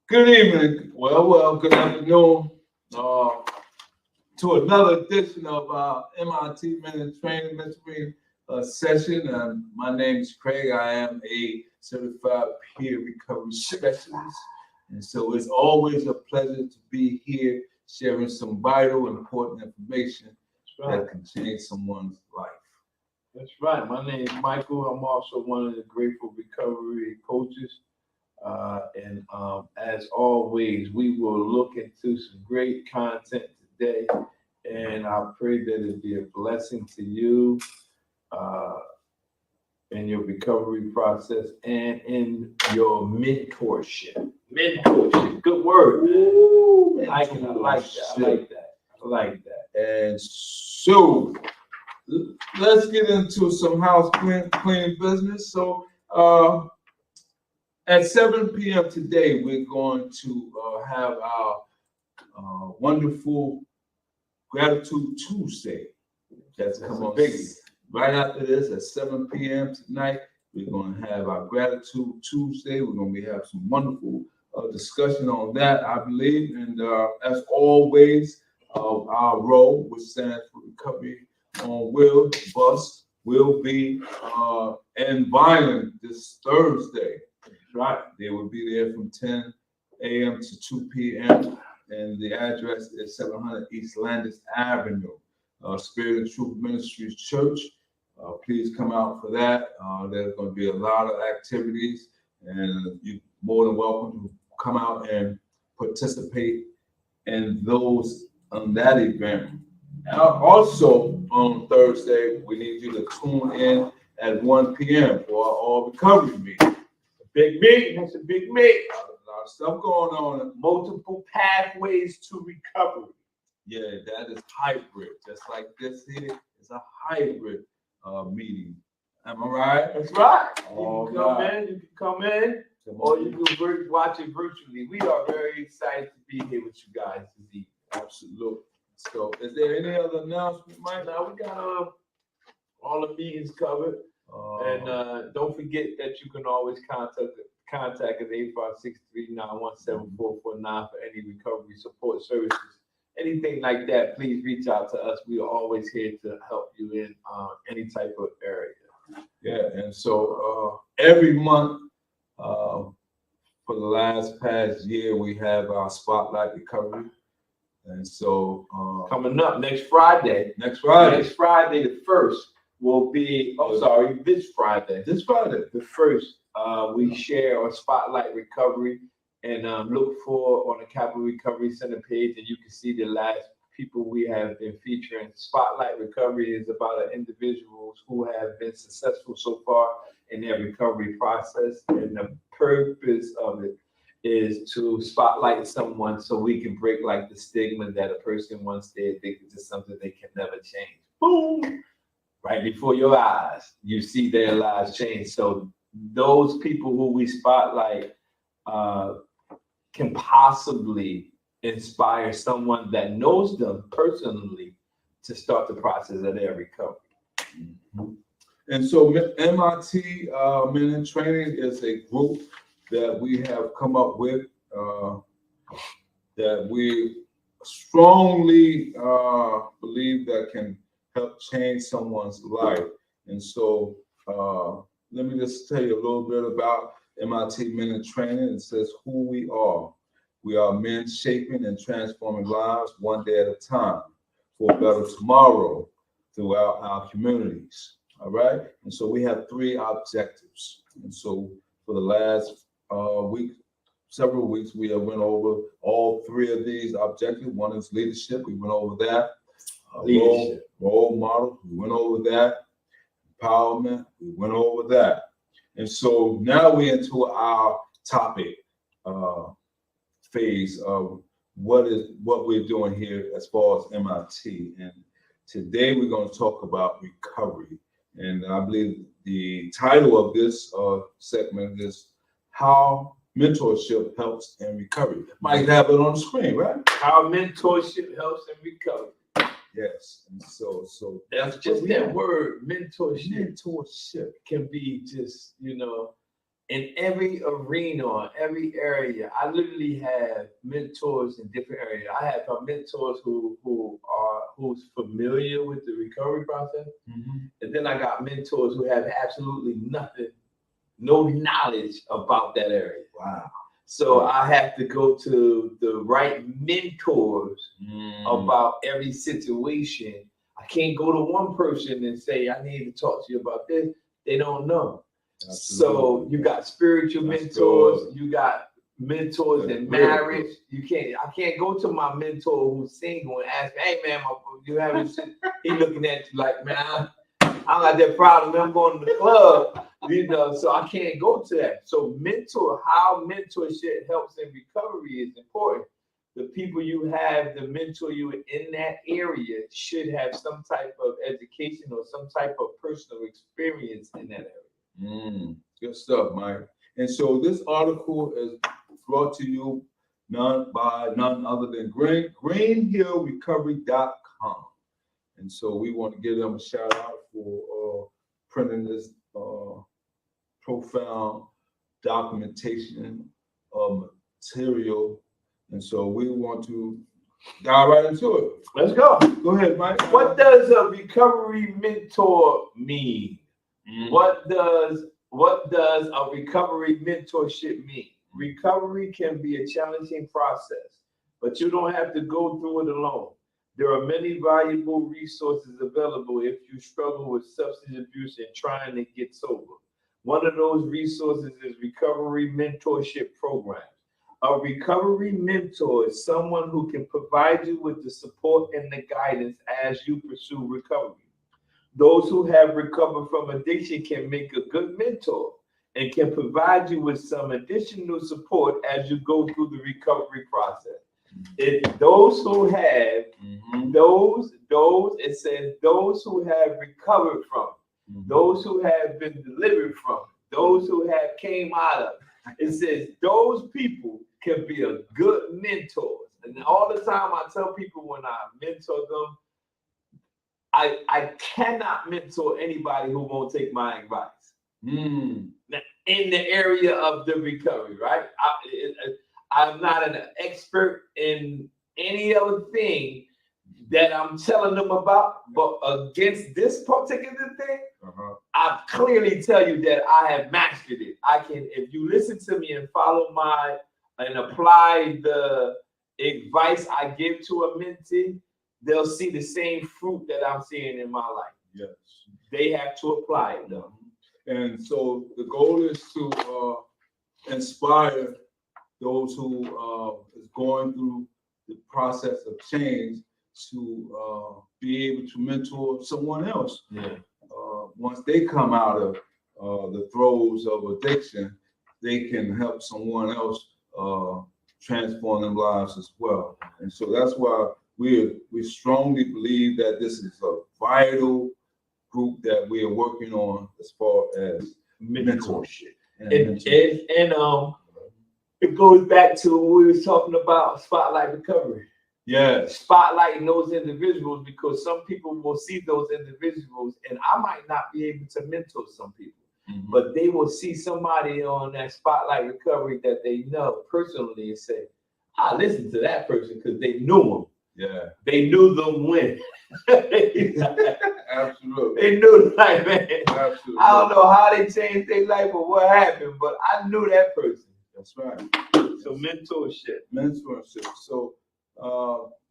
Good evening. Well, good afternoon. To another edition of our M.I.T. Men Training Mentoring session. My name is Craig. I am a certified peer recovery specialist. And so it's always a pleasure to be here sharing some vital and important information that can change someone's life. That's right. My name is Michael. I'm also one of the Grateful Recovery coaches. As always, we will look into some great content today, and I pray that it be a blessing to you in your recovery process and in your mentorship. Mentorship, good word. Ooh, I like that. And so let's get into some house cleaning business. So at 7 p.m. today, we're going to have our wonderful Gratitude Tuesday. That's come on right after this at 7 p.m. tonight. We're going to have our Gratitude Tuesday. We're going to have some wonderful discussion on that, I believe. And as always, our role, which stands for Recovery on Wheels, bus, will be in Violent this Thursday. Right. They will be there from 10 a.m. to 2 p.m. And the address is 700 East Landis Avenue, Spirit and Truth Ministries Church. Please come out for that. There's going to be a lot of activities, and you're more than welcome to come out and participate in those on that event. Also on Thursday, we need you to tune in at 1 p.m. for our All Recovery meeting. Big meeting. That's a big meeting. A lot of stuff going on. Multiple pathways to recovery. Yeah, that is hybrid. Just like this here is a hybrid meeting. Am I right? That's right. All you can come right. in. You can come in, or you can watch it virtually. We are very excited to be here with you guys this evening. Absolutely. So, is there any other announcement, Mike? Now we got all the meetings covered. And don't forget that you can always contact us 856-391-7449 for any recovery support services. Anything like that, please reach out to us. We are always here to help you in any type of area. Yeah, and so every month for the past year, we have our Spotlight Recovery. And so coming up next Friday the 1st will be, this Friday, the 1st, we share our Spotlight Recovery, and look for on the Capital Recovery Center page, and you can see the last people we have been featuring. Spotlight Recovery is about individuals who have been successful so far in their recovery process, and the purpose of it is to spotlight someone so we can break like the stigma that a person once they addicted to something they can never change. Boom! Right before your eyes, you see their lives change. So those people who we spotlight can possibly inspire someone that knows them personally to start the process of their recovery. Mm-hmm. And so M.I.T. Men in Training is a group that we have come up with that we strongly believe that can help change someone's life. And so let me just tell you a little bit about M.I.T. Men in Training. It says who we are. We are men shaping and transforming lives one day at a time for a better tomorrow throughout our communities. All right. And so we have 3 objectives. And so for the last several weeks, we have went over all 3 of these objectives. One is leadership. We went over that. Role model. We went over that. Empowerment. We went over that. And so now we're into our topic phase of what we're doing here as far as M.I.T. And today we're going to talk about recovery. And I believe the title of this segment is How Mentorship Helps in Recovery. Might have it on the screen, right? How mentorship helps in recovery. Yes. And so that's just that word, mentorship. Mentorship can be just, in every arena, every area, I literally have mentors in different areas. I have mentors who's familiar with the recovery process, and then I got mentors who have absolutely nothing, no knowledge about that area. Wow. So I have to go to the right mentors about every situation. I can't go to one person and say, I need to talk to you about this. They don't know. Absolutely. So you got spiritual mentors, you got mentors in marriage. I can't go to my mentor who's single and ask, hey man, you having shit? He looking at you like, man, I got that problem. I'm going to the club, so I can't go to that. So how mentorship helps in recovery is important. The people you have to mentor you in that area should have some type of education or some type of personal experience in that area. Good stuff, Mike. And so this article is brought to you by none other than greenhillrecovery.com. And so we want to give them a shout out for printing this profound documentation of material. And so we want to dive right into it. Let's go. Go ahead, Mike. What does a recovery mentor mean? What does a recovery mentorship mean? Recovery can be a challenging process, but you don't have to go through it alone. There are many valuable resources available if you struggle with substance abuse and trying to get sober. One of those resources is recovery mentorship programs. A recovery mentor is someone who can provide you with the support and the guidance as you pursue recovery. Those who have recovered from addiction can make a good mentor and can provide you with some additional support as you go through the recovery process. Those who have it says those who have recovered from, those who have been delivered from, those who have came out of. It says those people can be a good mentor. And all the time I tell people when I mentor them, I cannot mentor anybody who won't take my advice. Now, in the area of the recovery, right? I'm not an expert in any other thing that I'm telling them about, but against this particular thing, I clearly tell you that I have mastered it. I can, if you listen to me and follow and apply the advice I give to a mentee, they'll see the same fruit that I'm seeing in my life. Yes. They have to apply it though. And so the goal is to inspire those who is going through the process of change to be able to mentor someone else. Once they come out of the throes of addiction, they can help someone else transform their lives as well. And so that's why we strongly believe that this is a vital group that we are working on as far as mentorship. And it goes back to what we were talking about, spotlight recovery. Yes. Spotlighting those individuals, because some people will see those individuals, and I might not be able to mentor some people, but they will see somebody on that spotlight recovery that they know personally and say, I listened to that person because they knew them. Yeah. They knew them when. Absolutely. They knew, like, man. Absolutely. I don't know how they changed their life or what happened, but I knew that person. That's right. So mentorship. Mentorship. So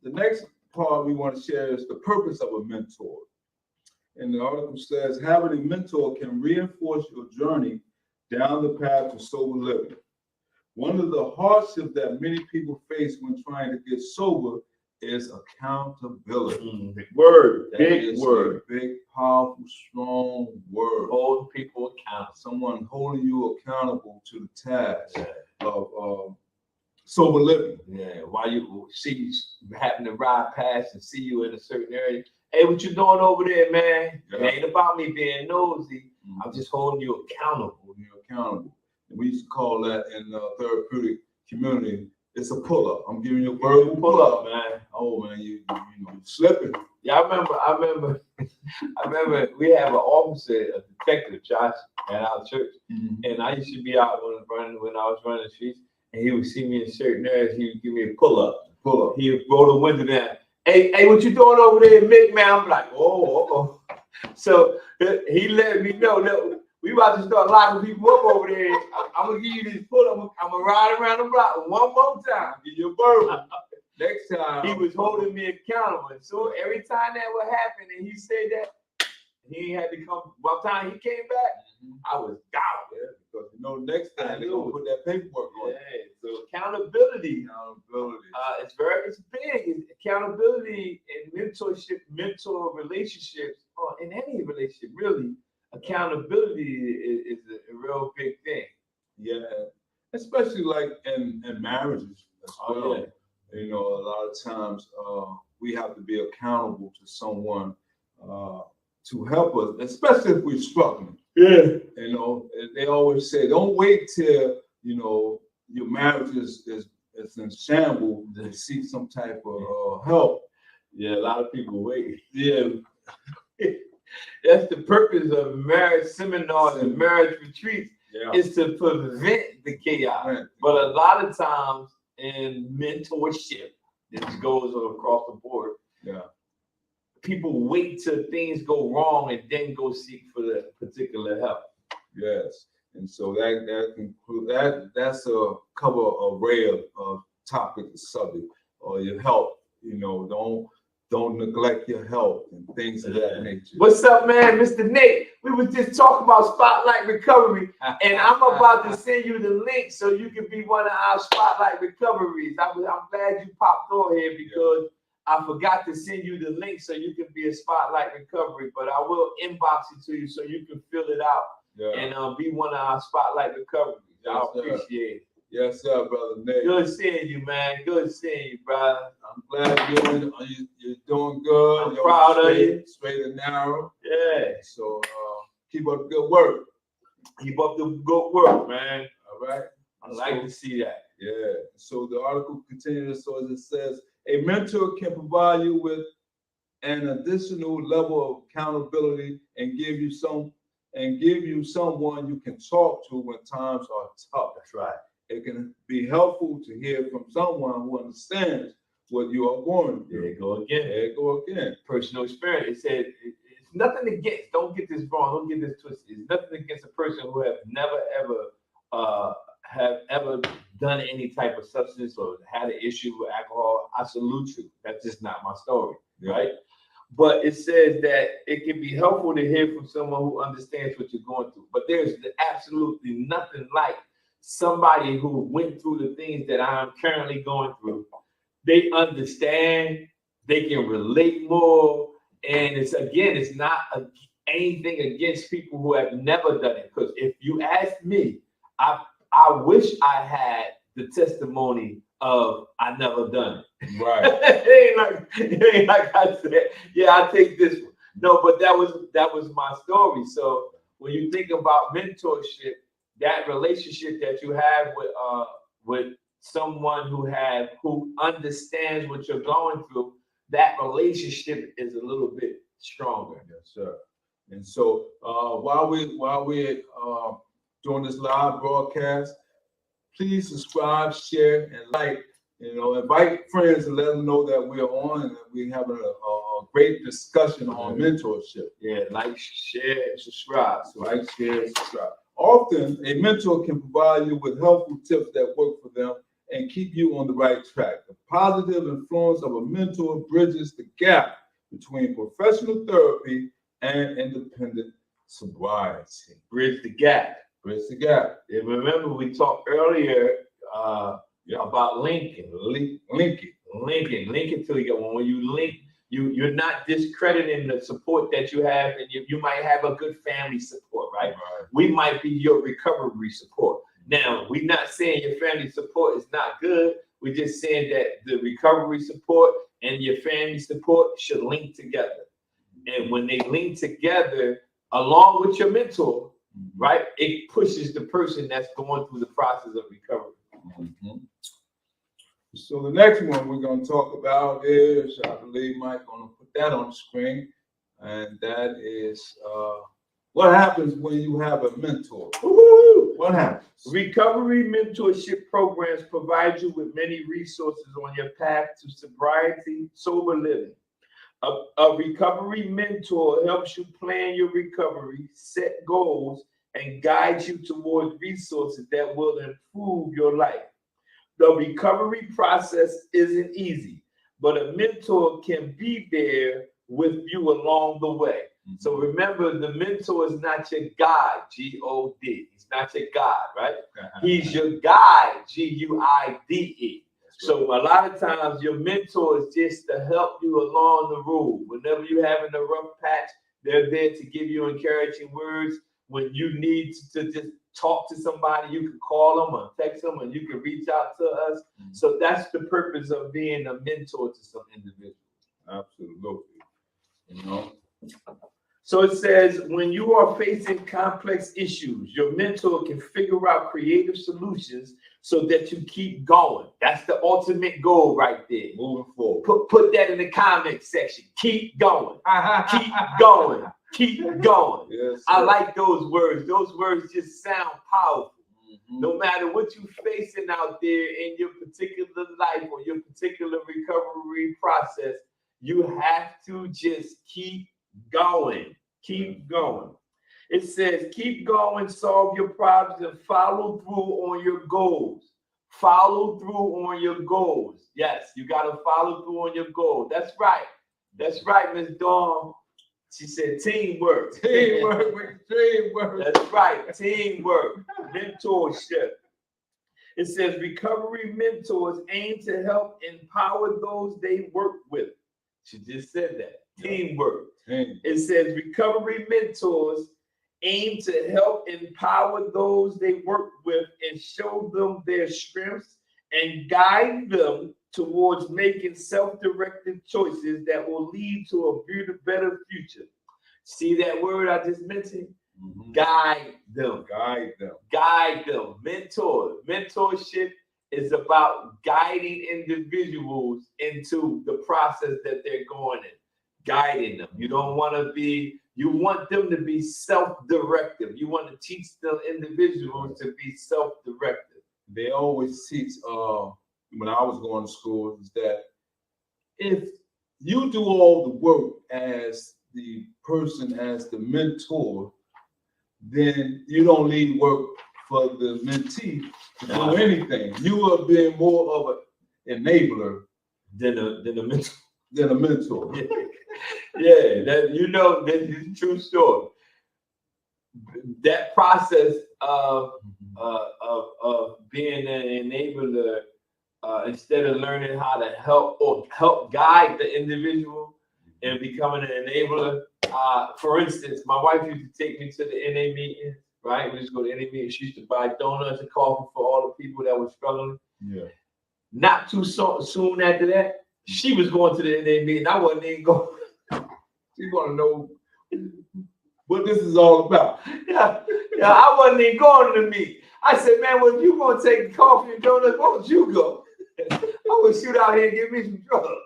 the next part we want to share is the purpose of a mentor. And the article says, having a mentor can reinforce your journey down the path to sober living. One of the hardships that many people face when trying to get sober is accountability. Big word. Big word. Big, powerful, strong word. Hold people accountable. Someone holding you accountable to the task of sober living. Yeah. While you see you happen to ride past and see you in a certain area. Hey, what you doing over there, man? Yeah. It ain't about me being nosy. I'm just holding you accountable. Holding you accountable. And we used to call that in the therapeutic community, it's a pull-up. I'm giving you a verbal pull-up, man. Oh man, you know, slipping. Yeah, I remember I remember we have an officer, a detective, Josh, at our church, and I used to be out when I was running the streets, and he would see me in certain areas. He would give me a pull up. He would roll the window down. Hey, what you doing over there, Mick? Man, I'm like, oh. So he let me know that we about to start locking people up over there. I'm gonna give you this pull up. I'm gonna ride around the block one more time. Give you a bird. Next time, he was holding me accountable. And so every time that would happen, and he said that, he had to come. One time he came back, I was down. Yeah, because next time they're gonna put that paperwork on. Yeah, so accountability. It's big. It's accountability and mentorship, mentor relationships, or in any relationship, really. Accountability is a real big thing. Yeah, especially like in marriages as well. Yeah. A lot of times we have to be accountable to someone to help us, especially if we're struggling. Yeah. They always say, don't wait till your marriage is in shambles to seek some type of help. Yeah, a lot of people wait. Yeah. That's the purpose of marriage seminars and marriage retreats, is to prevent the chaos. Right. But a lot of times in mentorship, this goes across the board. Yeah. People wait till things go wrong and then go seek for the particular help. Yes. And so that's a cover array of topic and subject, or your health. Don't neglect your health and things of that nature. What's up, man? Mr. Nate. We were just talking about Spotlight Recovery, and I'm about to send you the link so you can be one of our Spotlight Recoveries. I'm glad you popped on here because I forgot to send you the link so you can be a Spotlight Recovery, but I will inbox it to you so you can fill it out and be one of our Spotlight Recoveries. I appreciate it. Yes, sir, brother Nate. Good seeing you, man. Good seeing you, brother. I'm glad you're doing good. I'm proud of you. Straight and narrow. Yeah. So keep up the good work. Keep up the good work, man. All right. I like to see that. Yeah. So the article continues. So it says, a mentor can provide you with an additional level of accountability and give you someone you can talk to when times are tough. That's right. It can be helpful to hear from someone who understands what you are going through. There you go again. There you go again. Personal experience. It said it's nothing against. Don't get this wrong. Don't get this twisted. It's nothing against a person who have never ever done any type of substance or had an issue with alcohol. I salute you. That's just not my story, right? But it says that it can be helpful to hear from someone who understands what you're going through. But there's absolutely nothing like somebody who went through the things that I'm currently going through. They understand, they can relate more. And it's not anything against people who have never done it. Because if you ask me, I wish I had the testimony of I never done it. Right. it ain't like I said, yeah, I take this one. No, but that was my story. So when you think about mentorship, that relationship that you have with someone who understands what you're going through, that relationship is a little bit stronger. Yes, sir. And so while we're doing this live broadcast, please subscribe, share, and like. Invite friends and let them know that we're on and that we're having a great discussion on mentorship. Yeah, like, share, and subscribe. Like, share, and subscribe. Often, a mentor can provide you with helpful tips that work for them and keep you on the right track. The positive influence of a mentor bridges the gap between professional therapy and independent sobriety. Bridge the gap. Bridge the gap. And remember, we talked earlier about linking. Link it till you get one. When you link, you're not discrediting the support that you have, and you might have a good family support, right? We might be your recovery support. Now, we're not saying your family support is not good. We're just saying that the recovery support and your family support should link together. And when they link together, along with your mentor, right, it pushes the person that's going through the process of recovery. Mm-hmm. So the next one we're going to talk about is, I believe Mike's going to put that on the screen. And that is what happens when you have a mentor. Woo-hoo! What happens? Recovery mentorship programs provide you with many resources on your path to sobriety, sober living. A recovery mentor helps you plan your recovery, set goals, and guide you towards resources that will improve your life. The recovery process isn't easy, but a mentor can be there with you along the way. So remember, the mentor is not your guide, G-O-D. He's not your God, right? He's your guide, G-U-I-D-E. So a lot of times your mentor is just to help you along the road. Whenever you're having a rough patch, they're there to give you encouraging words. When you need to just talk to somebody, you can call them or text them, and you can reach out to us. So that's the purpose of being a mentor to some individuals. Absolutely. You know. So it says, when you are facing complex issues, your mentor can figure out creative solutions so that you keep going. That's the ultimate goal right there. Moving forward. Put that in the comment section. Keep going. Keep going. Keep going. Yes, I like those words. Those words just sound powerful. No matter what you're facing out there in your particular life or your particular recovery process, you have to just keep going. Keep going. It says, keep going, solve your problems, and follow through on your goals. Follow through on your goals. Yes, you got to follow through on your goals. That's right. That's right, Miss Dawn. She said teamwork. Teamwork. That's right. Teamwork. Mentorship. It says recovery mentors aim to help empower those they work with. She just said that. Teamwork. It says recovery mentors aim to help empower those they work with and show them their strengths and guide them towards making self-directed choices that will lead to a better future. See that word I just mentioned? Guide them. Guide them. Guide them. Mentor. Mentorship is about guiding individuals into the process that they're going in. Guiding them. You don't want to be, you want them to be self-directive. You want to teach the individuals to be self-directive. They always teach, when I was going to school, is that if you do all the work as the person, as the mentor, then you don't leave work for the mentee to do anything. You are being more of an enabler than a mentor. Than a mentor. Yeah, that that is a true story. That process of being an enabler, instead of learning how to help guide the individual and becoming an enabler. For instance, my wife used to take me to the NA meeting, right? We used to go to NA meeting. She used to buy donuts and coffee for all the people that were struggling. Yeah. Not too soon after that, she was going to the NA meeting. I wasn't even going. She want to know what this is all about. Yeah, I wasn't even going to the meeting. I said, man, well, if you want to take coffee and donuts, why don't you go? I would shoot out here and give me some drugs.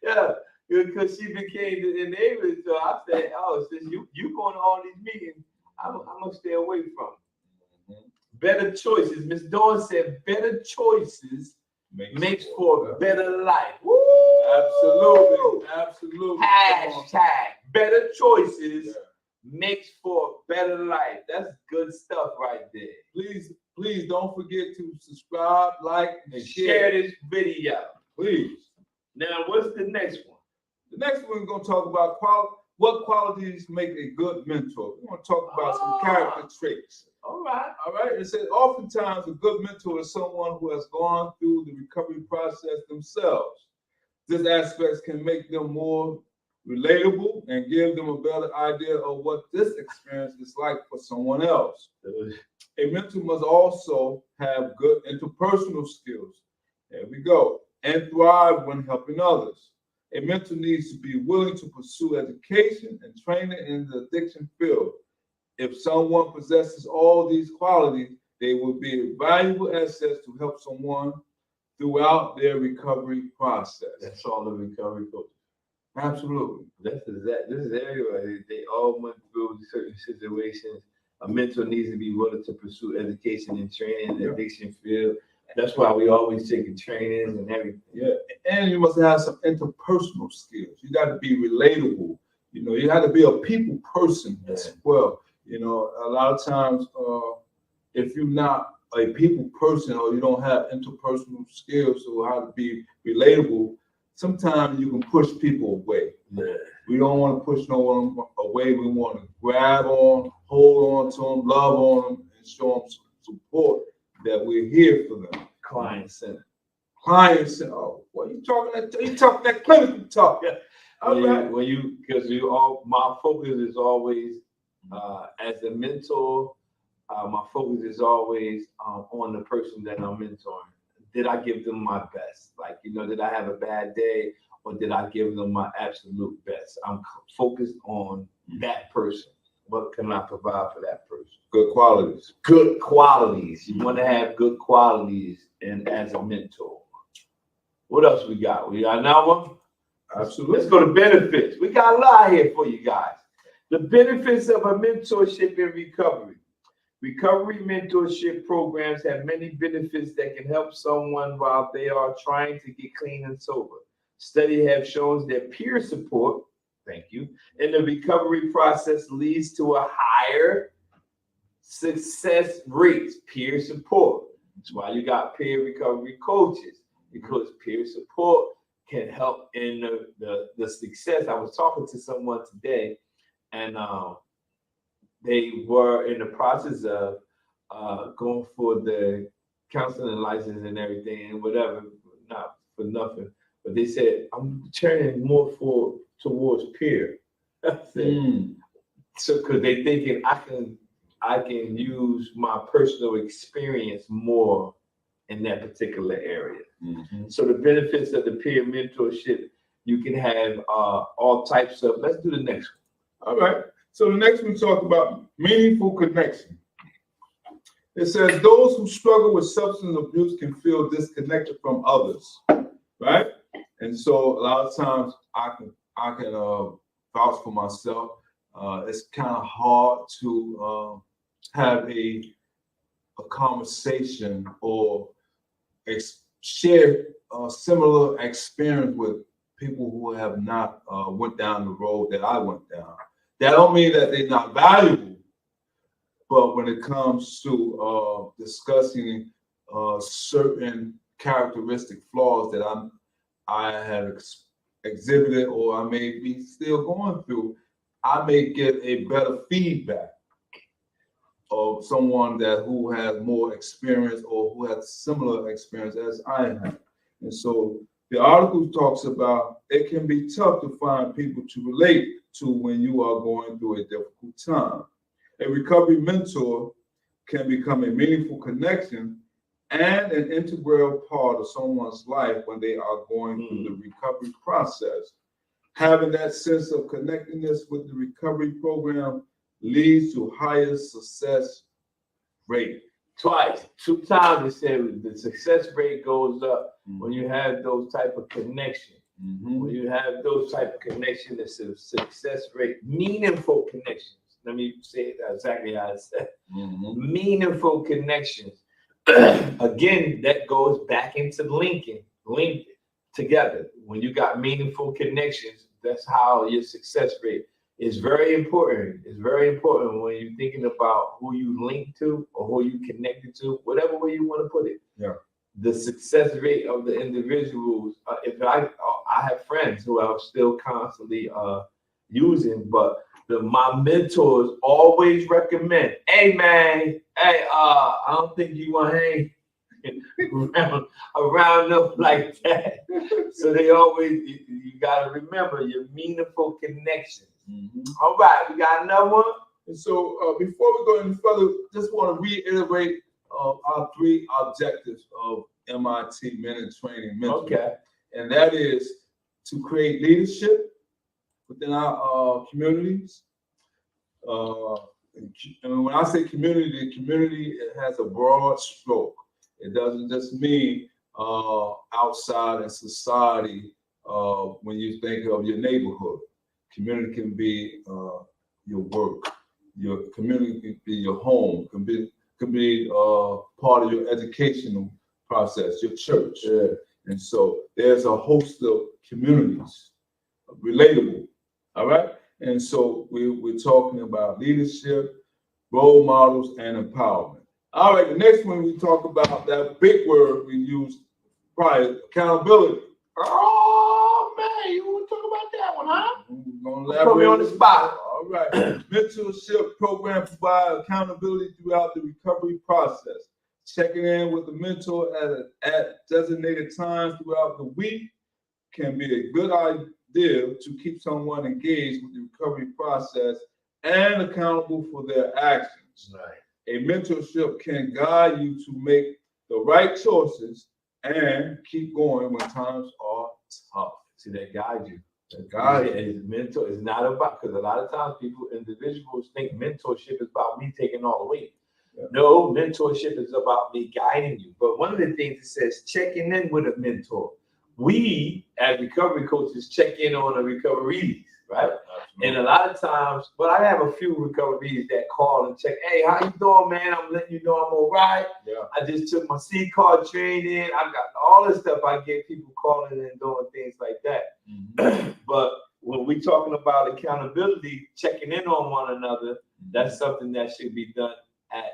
Yeah, because she became the enabler. So I said, oh, since you going to all these meetings, I'm going to stay away from it. Better choices. Miss Dawn said, better choices makes for a better life. Woo! Absolutely. Hashtag better choices makes for a better life. That's good stuff right there. Please don't forget to subscribe, like, and share this video. Please. Now, what's the next one? The next one we're going to talk about what qualities make a good mentor. We're going to talk about some character traits. All right. It says oftentimes a good mentor is someone who has gone through the recovery process themselves. This aspect can make them more relatable and give them a better idea of what this experience is like for someone else. A mentor must also have good interpersonal skills. There we go. And thrive when helping others. A mentor needs to be willing to pursue education and training in the addiction field. If someone possesses all these qualities, they will be a valuable asset to help someone throughout their recovery process. That's all the recovery coaches. Absolutely. This is everywhere. They all went through certain situations. A mentor needs to be willing to pursue education and training in the addiction field. That's why we always taking trainings and everything. Yeah, and you must have some interpersonal skills. You got to be relatable. You know, you got to be a people person as well. You know, a lot of times, if you're not a people person or you don't have interpersonal skills or how to be relatable, sometimes you can push people away. Yeah. We don't want to push no one away. We want to grab on, hold on to them, love on them, and show them support that we're here for them. Client center. Client center. Oh, what you talking that? You talking that clinical talk? Yeah. My focus is always as a mentor. My focus is always on the person that I'm mentoring. Did I give them my best? Like, you know, did I have a bad day or did I give them my absolute best? I'm focused on that person. What can I provide for that person? Good qualities. Good qualities. You want to have good qualities and as a mentor. What else we got? We got another one? Absolutely. Let's go to benefits. We got a lot here for you guys. The benefits of a mentorship in recovery. Recovery mentorship programs have many benefits that can help someone while they are trying to get clean and sober. Studies have shown that peer support, in the recovery process leads to a higher success rate. Peer support. That's why you got peer recovery coaches, because peer support can help in the success. I was talking to someone today, and they were in the process of going for the counseling license and everything and whatever, not for nothing. But they said, I'm turning more towards peer. So because they thinking I can use my personal experience more in that particular area. So the benefits of the peer mentorship, you can have all types of. Let's do the next one. All right. So the next we talk about meaningful connection. It says those who struggle with substance abuse can feel disconnected from others, right? And so a lot of times I can vouch for myself. It's kind of hard to have a conversation or share a similar experience with people who have not went down the road that I went down. That don't mean that they're not valuable, but when it comes to discussing certain characteristic flaws that I have exhibited or I may be still going through, I may get a better feedback of someone who has more experience or who has similar experience as I have. And so the article talks about it can be tough to find people to relate to when you are going through a difficult time. A recovery mentor can become a meaningful connection and an integral part of someone's life when they are going through the recovery process. Having that sense of connectedness with the recovery program leads to higher success rate. Two times they said the success rate goes up when you have those type of connections. When you have those type of connections, it's a success rate, meaningful connections. Let me say it exactly how I said. Meaningful connections. Again, that goes back into linking together. When you got meaningful connections, that's how your success rate is very important. It's very important when you're thinking about who you link to or who you connected to, whatever way you want to put it. Yeah. The success rate of the individuals. If I have friends who I'm still constantly using, but my mentors always recommend, hey man, I don't think you want to hang around them like that. So they always, you got to remember your meaningful connections. All right, we got another one. And so before we go any further, just want to reiterate our 3 objectives of M.I.T. Men in Training Mentoring. Okay. And that is to create leadership within our communities. And when I say community, it has a broad stroke. It doesn't just mean outside in society, when you think of your neighborhood. Community can be your work. Your community can be your home. Can be part of your educational process. Your church. Yeah. And so there's a host of communities, relatable. All right. And so we're talking about leadership, role models, and empowerment. All right, the next one we talk about that big word we use, probably accountability. Oh man, you want to talk about that one, huh? Put me on the spot. All right. Mentorship program provides accountability throughout the recovery process. Checking in with the mentor at designated times throughout the week can be a good idea to keep someone engaged with the recovery process and accountable for their actions. Right. A mentorship can guide you to make the right choices and keep going when times are tough. See, that guides you. That guides you. His mentor is not about, because a lot of times individuals think mentorship is about me taking all the weight. Yeah. No, mentorship is about me guiding you. But one of the things it says, checking in with a mentor. We, as recovery coaches, check in on the recoveries, right? Absolutely. And a lot of times, but I have a few recoveries that call and check, hey, how you doing, man? I'm letting you know I'm all right. Yeah. I just took my C-card training. I got all this stuff. I get people calling and doing things like that. Mm-hmm. But when we're talking about accountability, checking in on one another, that's something that should be done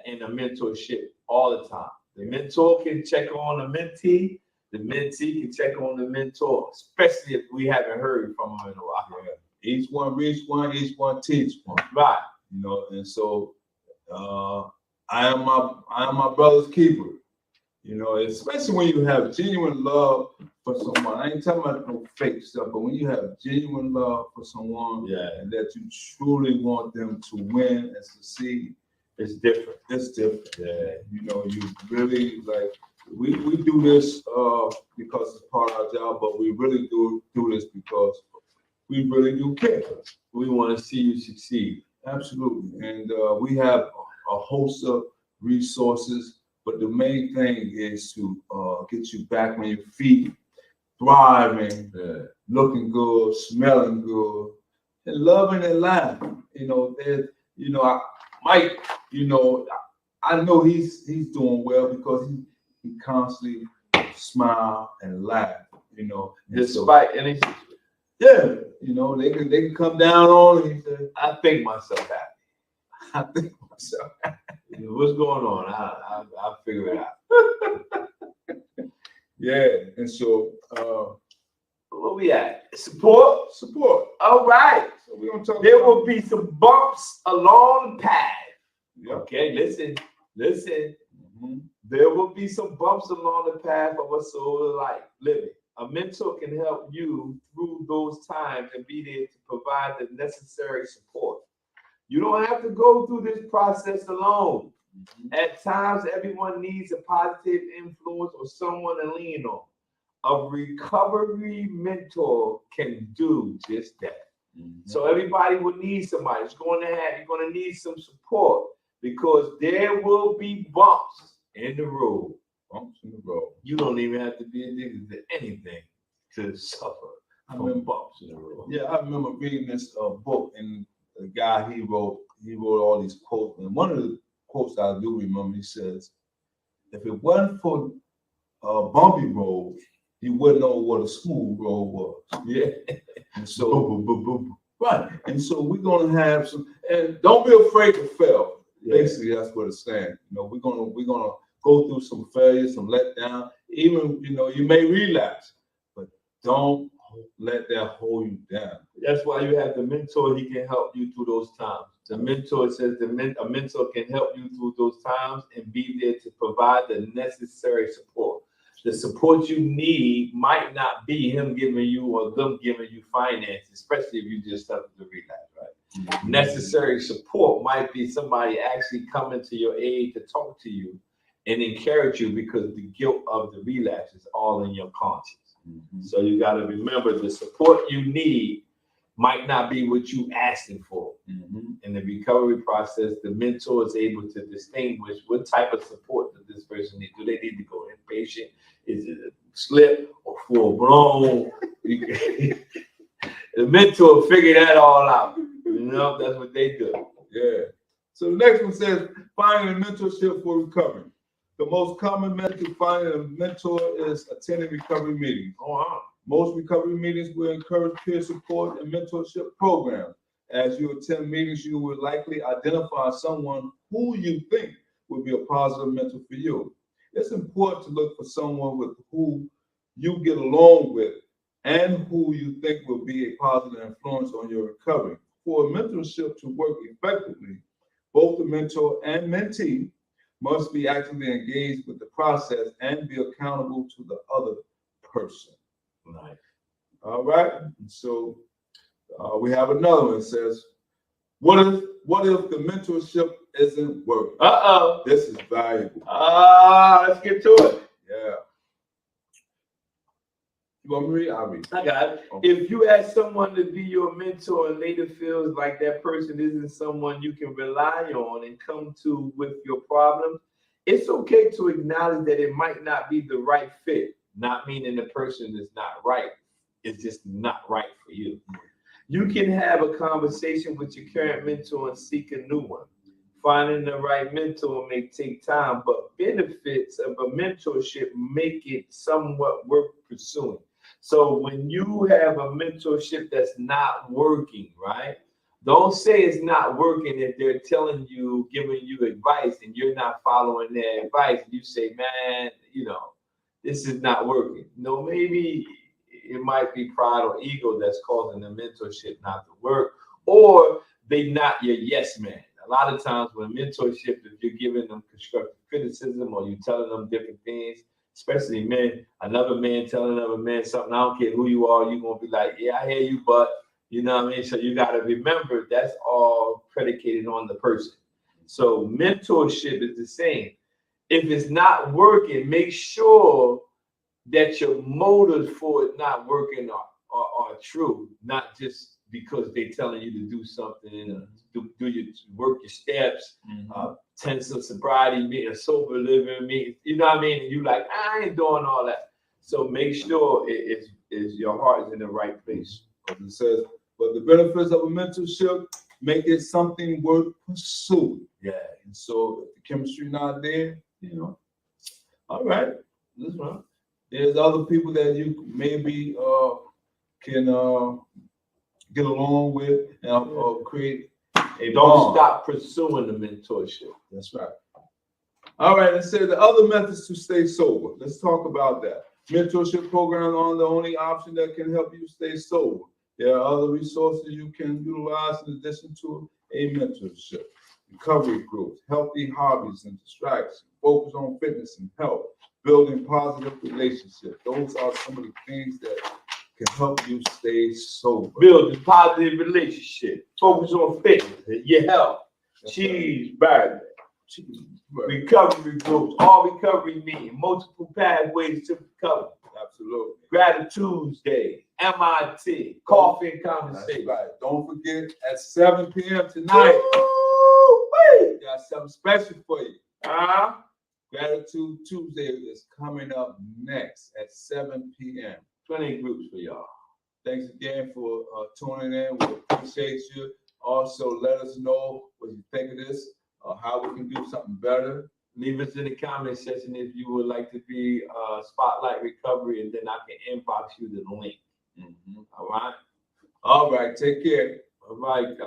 in a mentorship all the time. The mentor can check on the mentee. The mentee can check on the mentor, especially if we haven't heard from them in a while. Yeah. Each one reach one, each one teach one. Right. You know, and so I am my brother's keeper. You know, especially when you have genuine love for someone. I ain't talking about no fake stuff, but when you have genuine love for someone, and that you truly want them to win and succeed, it's different. It's different. Yeah. You know, you really like. We do this because it's part of our job, but we really do this because we really do care. We want to see you succeed. Absolutely. And we have a host of resources, but the main thing is to get you back on your feet, thriving, looking good, smelling good, and loving and laughing. You know, Mike, I know he's doing well because he constantly smile and laugh, despite any situation. Yeah, they can come down on him. I think myself happy. I think myself happy. What's going on? I'll figure it out. Yeah, and so where we at? Support. All right. So we're gonna talk. There will be some bumps along the path. Yep. Okay, listen. Mm-hmm. There will be some bumps along the path of a soul of life living. A mentor can help you through those times and be there to provide the necessary support. You don't have to go through this process alone. Mm-hmm. At times, everyone needs a positive influence or someone to lean on. A recovery mentor can do just that. Mm-hmm. So everybody will need somebody. You're going to need some support because there will be bumps in the road. You don't even have to be addicted to anything to suffer from bumps in the road. Yeah, I remember reading this book, and the guy he wrote all these quotes, and one of the quotes I do remember, he says, "If it wasn't for a bumpy road, you wouldn't know what a smooth road was." Yeah, and so right, and so we're gonna have some, and don't be afraid to fail. Yeah. Basically, that's what it's saying. We're gonna go through some failures, some letdown. Even, you may relapse, but don't let that hold you down. That's why you have the mentor. He can help you through those times. The mentor says a mentor can help you through those times and be there to provide the necessary support. The support you need might not be him giving you or them giving you finances, especially if you just started to relapse, right? Mm-hmm. Necessary support might be somebody actually coming to your aid to talk to you and encourage you because the guilt of the relapse is all in your conscience. Mm-hmm. So you got to remember the support you need might not be what you asking for. Mm-hmm. In the recovery process, the mentor is able to distinguish what type of support does this person need. Do they need to go inpatient? Is it a slip or full blown? The mentor figure that all out. You know, that's what they do. Yeah. So the next one says, finding a mentorship for recovery. The most common method to finding a mentor is attending recovery meetings. Most recovery meetings will encourage peer support and mentorship programs. As you attend meetings, you will likely identify someone who you think will be a positive mentor for you. It's important to look for someone with who you get along with and who you think will be a positive influence on your recovery. For a mentorship to work effectively, both the mentor and mentee must be actively engaged with the process and be accountable to the other person. Nice. All right. So we have another one that says, what if the mentorship isn't working? This is valuable. Let's get to it. Yeah. You want me to read? I'll read. I got it. Okay. If you ask someone to be your mentor and later feels like that person isn't someone you can rely on and come to with your problems, it's okay to acknowledge that it might not be the right fit. Not meaning the person is not right. It's just not right for you. You can have a conversation with your current mentor and seek a new one. Finding the right mentor may take time, but benefits of a mentorship make it somewhat worth pursuing. So when you have a mentorship that's not working, right? Don't say it's not working if they're telling you, giving you advice and you're not following their advice. You say, man, you know, this is not working. No, maybe it might be pride or ego that's causing the mentorship not to work, or they not your yes man. A lot of times when mentorship, if you're giving them constructive criticism or you're telling them different things, especially men, another man telling another man something, I don't care who you are, you're going to be like, yeah, I hear you, but you know what I mean? So you got to remember that's all predicated on the person. So mentorship is the same. If it's not working, make sure that your motives for it not working are true, not just because they're telling you to do something, do your work, your steps, 10 some sobriety meeting, a sober living meeting, you know what I mean? And you like, I ain't doing all that. So make sure it is your heart is in the right place. As it says, but the benefits of a mentorship make it something worth pursuing. Yeah. And so if the chemistry not there, you know, all right, that's right. There's other people that you maybe can get along with and create a Don't bond. stop pursuing the mentorship. That's right. All right, let's say the other methods to stay sober. Let's talk about that. Mentorship programs aren't the only option that can help you stay sober. There are other resources you can utilize in addition to a mentorship. Recovery groups, healthy hobbies and distractions, focus on fitness and health, building positive relationships. Those are some of the things that can help you stay sober. Building positive relationship, focus on fitness, your health, cheeseburger, recovery groups, all recovery meetings, multiple pathways to recovery. Absolutely. Gratitude Day, M.I.T, coffee and conversation. That's right. Don't forget at 7 p.m. tonight, we got something special for you. Gratitude Tuesday is coming up next at 7 p.m. Plenty of groups for y'all. Thanks again for tuning in. We appreciate you. Also, let us know what you think of this, how we can do something better. Leave us in the comment section if you would like to be Spotlight Recovery, and then I can inbox you the link. All right? All right. Take care. All right, guys.